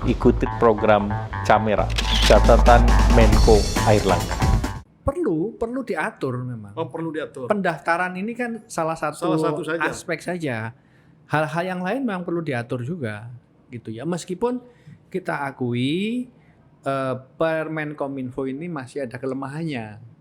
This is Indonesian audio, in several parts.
ikuti program Camera, catatan Menko Airlangga. Perlu diatur memang. Oh, perlu diatur. Pendaftaran ini kan salah satu saja. aspek saja. Hal-hal yang lain memang perlu diatur juga, gitu ya. Meskipun kita akui Permenkominfo ini masih ada kelemahannya.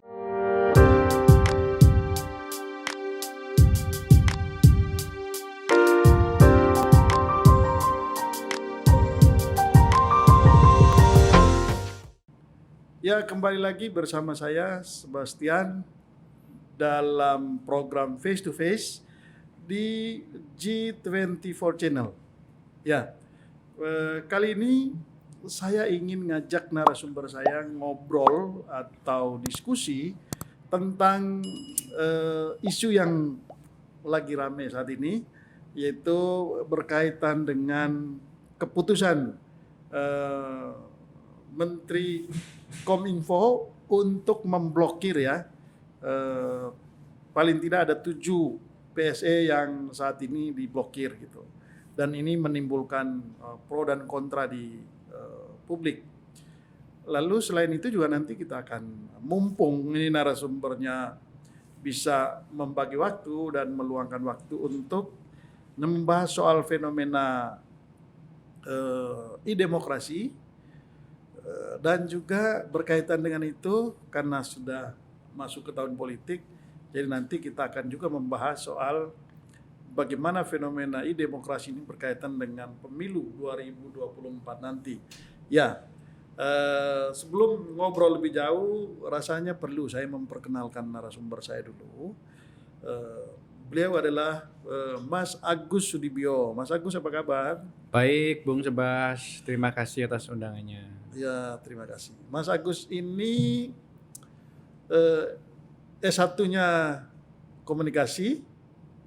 Ya, kembali lagi bersama saya Sebastian dalam program Face to Face di G24 Channel. Ya, kali ini saya ingin ngajak narasumber saya ngobrol atau diskusi tentang isu yang lagi rame saat ini, yaitu berkaitan dengan keputusan Menteri Kominfo untuk memblokir paling tidak ada 7 PSE yang saat ini diblokir gitu, dan ini menimbulkan pro dan kontra di publik. Lalu selain itu juga nanti kita akan, mumpung ini narasumbernya bisa membagi waktu dan meluangkan waktu untuk membahas soal fenomena e-demokrasi. Dan juga berkaitan dengan itu, karena sudah masuk ke tahun politik, jadi nanti kita akan juga membahas soal bagaimana fenomena e-demokrasi ini berkaitan dengan pemilu 2024 nanti. Ya, sebelum ngobrol lebih jauh, rasanya perlu saya memperkenalkan narasumber saya dulu. Beliau adalah Mas Agus Sudibyo. Mas Agus, apa kabar? Baik, Bung Sebas, terima kasih atas undangannya. Ya, terima kasih. Mas Agus ini S1-nya komunikasi,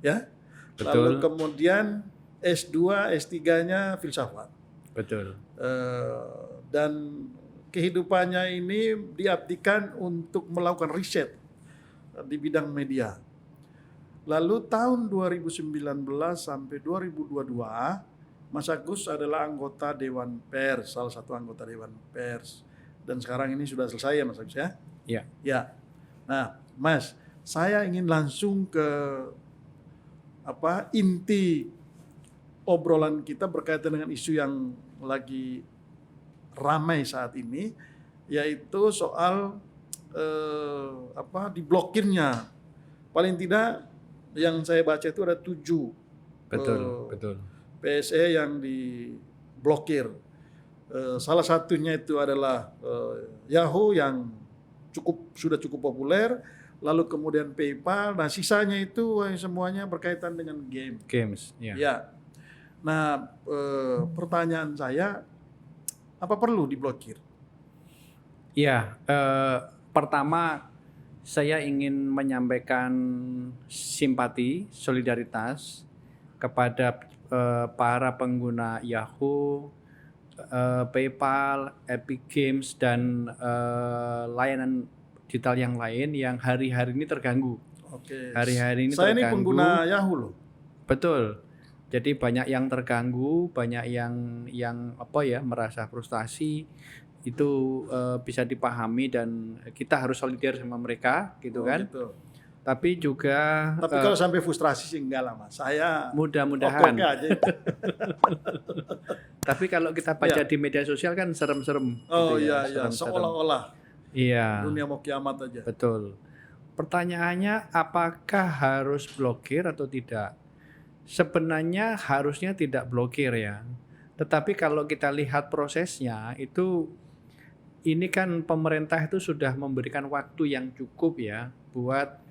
ya. Betul. Lalu kemudian S2, S3-nya filsafat. Betul. Dan kehidupannya ini diabdikan untuk melakukan riset di bidang media. Lalu tahun 2019 sampai 2022 Mas Agus adalah anggota Dewan Pers, salah satu anggota Dewan Pers. Dan sekarang ini sudah selesai ya Mas Agus ya? Iya. Ya. Nah, Mas, saya ingin langsung ke inti obrolan kita berkaitan dengan isu yang lagi ramai saat ini, yaitu soal diblokirnya. Paling tidak yang saya baca itu ada 7 Betul. PSE yang diblokir. Salah satunya itu adalah Yahoo yang sudah cukup populer, lalu kemudian PayPal. Nah, sisanya itu semuanya berkaitan dengan games. Ya. Ya. Nah, pertanyaan saya, apa perlu diblokir? Ya, pertama saya ingin menyampaikan simpati, solidaritas kepada para pengguna Yahoo, PayPal, Epic Games, dan layanan digital yang lain yang hari-hari ini terganggu. Oke. Hari-hari ini saya terganggu. Ini pengguna Yahoo loh. Betul. Jadi banyak yang terganggu, banyak yang merasa frustasi. Itu bisa dipahami dan kita harus solidar sama mereka, gitu kan? Gitu. Tapi juga kalau sampai frustrasi sih enggak lah Mas. Saya mudah-mudahan. aja. Tapi kalau kita baca di media sosial kan serem-serem. Oh gitu iya, serem-serem. seolah-olah dunia mau kiamat aja. Betul. Pertanyaannya, apakah harus blokir atau tidak? Sebenarnya harusnya tidak blokir ya. Tetapi kalau kita lihat prosesnya itu, ini kan pemerintah itu sudah memberikan waktu yang cukup ya buat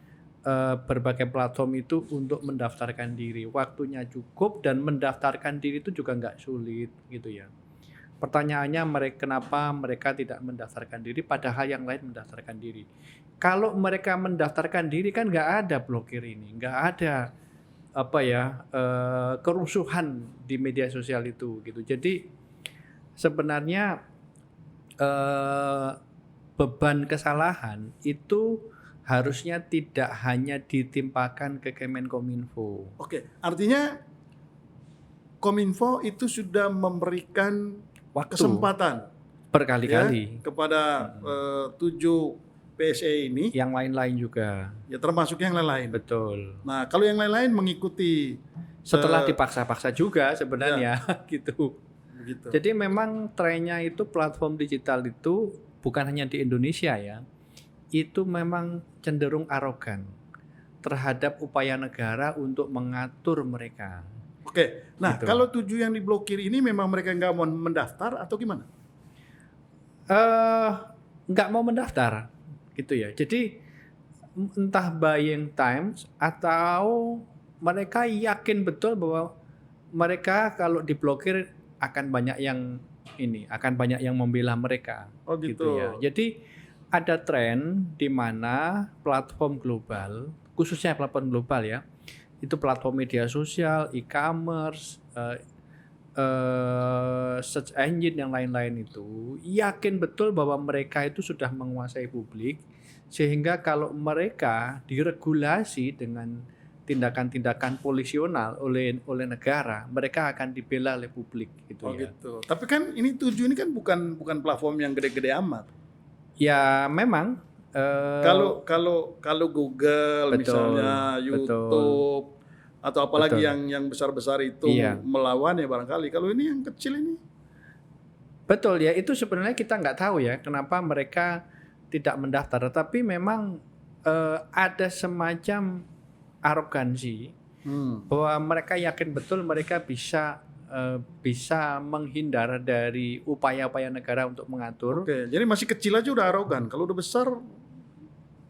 berbagai platform itu untuk mendaftarkan diri. Waktunya cukup dan mendaftarkan diri itu juga nggak sulit gitu ya. Pertanyaannya, kenapa mereka tidak mendaftarkan diri padahal yang lain mendaftarkan diri? Kalau mereka mendaftarkan diri kan nggak ada blokir ini, nggak ada kerusuhan di media sosial itu gitu. Jadi sebenarnya beban kesalahan itu harusnya tidak hanya ditimpakan ke Kemenkominfo. Oke, artinya Kominfo itu sudah memberikan waktu kesempatan berkali-kali. kepada 7 PSE ini, Yang lain-lain juga. ya termasuk yang lain-lain. Betul. Nah, kalau yang lain-lain mengikuti Setelah dipaksa-paksa juga sebenarnya gitu. begitu. Jadi memang trennya itu platform digital itu bukan hanya di Indonesia ya. Itu memang cenderung arogan terhadap upaya negara untuk mengatur mereka. Oke, nah Gitu. kalau 7 yang diblokir ini memang mereka nggak mau mendaftar atau gimana? Nggak mau mendaftar gitu ya. Jadi entah buying times atau mereka yakin betul bahwa mereka kalau diblokir akan banyak yang membela mereka. Oh gitu. Ya. Jadi ada tren di mana platform global, khususnya platform global ya, itu platform media sosial, e-commerce, search engine yang lain-lain itu yakin betul bahwa mereka itu sudah menguasai publik, sehingga kalau mereka diregulasi dengan tindakan-tindakan polisional oleh negara, mereka akan dibela oleh publik gitu Oh ya. gitu. Tapi kan ini 7 ini kan bukan platform yang gede-gede amat. Ya memang Kalau Google betul, misalnya, betul. YouTube atau apalagi Betul. yang besar-besar itu Iya. melawan ya barangkali. Kalau ini yang kecil ini. Betul ya, itu sebenarnya kita nggak tahu ya kenapa mereka tidak mendaftar. Tapi memang ada semacam arogansi bahwa mereka yakin betul mereka bisa menghindar dari upaya-upaya negara untuk mengatur. Oke, jadi masih kecil aja udah arogan. Kalau udah besar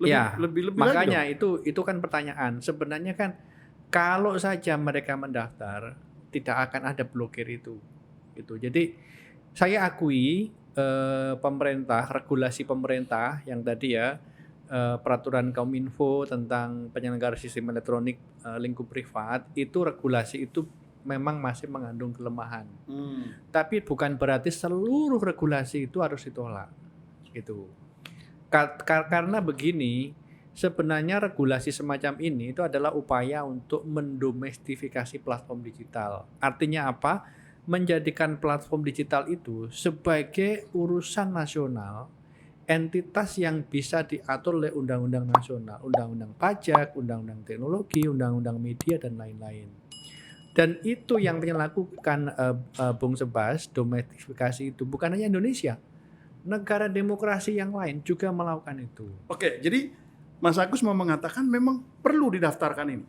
lebih Makanya lagi dong. itu kan pertanyaan. Sebenarnya kan kalau saja mereka mendaftar tidak akan ada blokir itu. Gitu. Jadi saya akui pemerintah, regulasi pemerintah yang tadi ya, peraturan Kominfo tentang penyelenggara sistem elektronik lingkup privat, itu regulasi itu memang masih mengandung kelemahan. Tapi bukan berarti seluruh regulasi itu harus ditolak. Gitu. Karena begini, sebenarnya regulasi semacam ini itu adalah upaya untuk mendomestifikasi platform digital. Artinya apa? Menjadikan platform digital itu sebagai urusan nasional, entitas yang bisa diatur oleh undang-undang nasional, undang-undang pajak, undang-undang teknologi, undang-undang media, dan lain-lain. Dan itu yang dilakukan Bung Sebas, domestifikasi itu bukan hanya Indonesia, negara demokrasi yang lain juga melakukan itu. Oke, jadi Mas Agus mau mengatakan memang perlu didaftarkan ini.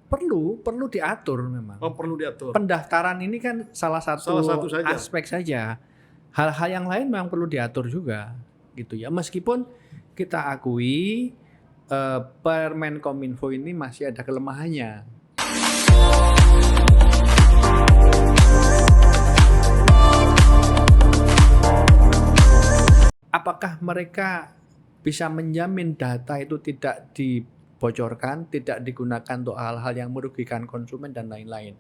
Perlu diatur memang. Oh, perlu diatur. Pendaftaran ini kan salah satu saja. aspek saja. Hal-hal yang lain memang perlu diatur juga, gitu ya. Meskipun kita akui Permen Kominfo ini masih ada kelemahannya. Apakah mereka bisa menjamin data itu tidak dibocorkan, tidak digunakan untuk hal-hal yang merugikan konsumen dan lain-lain?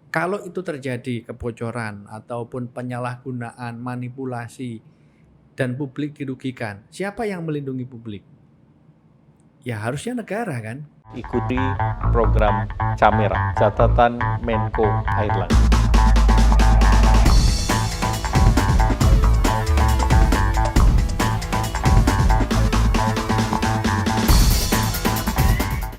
Kalau itu terjadi kebocoran ataupun penyalahgunaan, manipulasi, dan publik dirugikan, siapa yang melindungi publik? Ya harusnya negara kan? Ikuti program Camera, catatan Menko Airlangga.